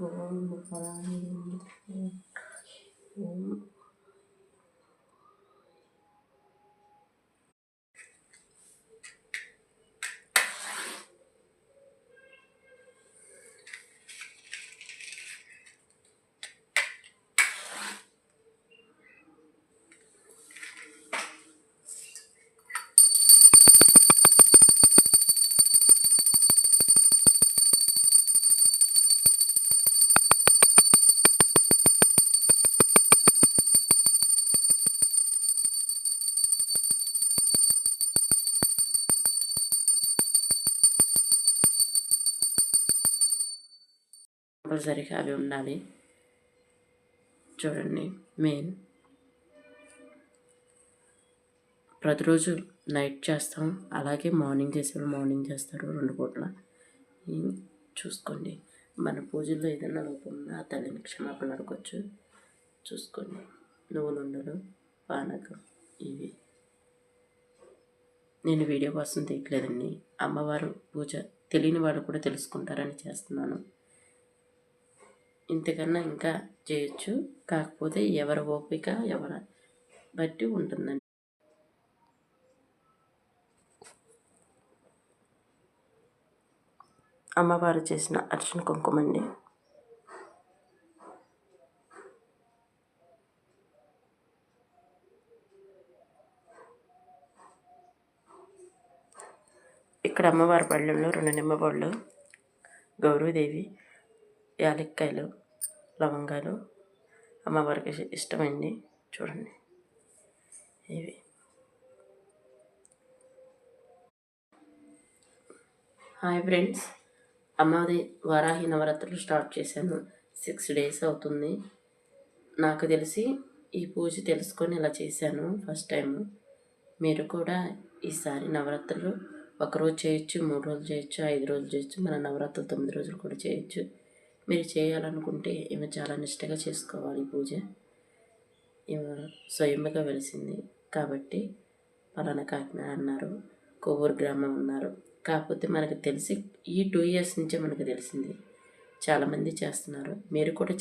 ఓం పరాణి ఓం కంపల్సరీగా అవి ఉండాలి. చూడండి, మెయిన్ ప్రతిరోజు నైట్ చేస్తాం, అలాగే మార్నింగ్ చేసేవాళ్ళు మార్నింగ్ చేస్తారు, 2 పూట్ల. చూసుకోండి. మన పూజల్లో ఏదైనా లోపం ఉన్నా తల్లిని క్షమాపణ అడగొచ్చు. చూసుకోండి. నువ్వులుండలు, పానకం ఇవి నేను వీడియో కోసం తీయట్లేదండి. అమ్మవారు పూజ తెలియని వాళ్ళు కూడా తెలుసుకుంటారని చేస్తున్నాను. ఇంతకన్నా ఇంకా చేయొచ్చు, కాకపోతే ఎవరి ఓపిక ఎవరి బట్టి ఉంటుందండి. అమ్మవారు చేసిన అర్చన కుంకుమ అండి. ఇక్కడ అమ్మవారి పళ్ళెంలో 2 నిమ్మపళ్ళు, గౌరీదేవి, యాలక్కాయలు, లవంగాలు అమ్మవారికి ఇష్టమండి. చూడండి, ఇవి హాయ్ ఫ్రెండ్స్, అమ్మవారి వారాహి నవరాత్రులు స్టార్ట్ చేశాను. 6 days అవుతుంది. నాకు తెలిసి ఈ పూజ తెలుసుకొని ఇలా చేశాను ఫస్ట్ టైం. మీరు కూడా ఈసారి నవరాత్రులు 1 రోజు చేయొచ్చు, 3 రోజులు చేయొచ్చు, 5 రోజులు చేయొచ్చు, మన నవరాత్రులు 9 రోజులు కూడా చేయొచ్చు. మీరు చేయాలనుకుంటే ఈమె చాలా నిష్టగా చేసుకోవాలి పూజ. ఈమె స్వయంగా వెలిసింది కాబట్టి పలానా కాకినాడ అన్నారు, కొవ్వూరు గ్రామం అన్నారు. కాకపోతే మనకు తెలిసి ఈ 2 years నుంచే మనకు తెలిసింది. చాలామంది చేస్తున్నారు. మీరు కూడా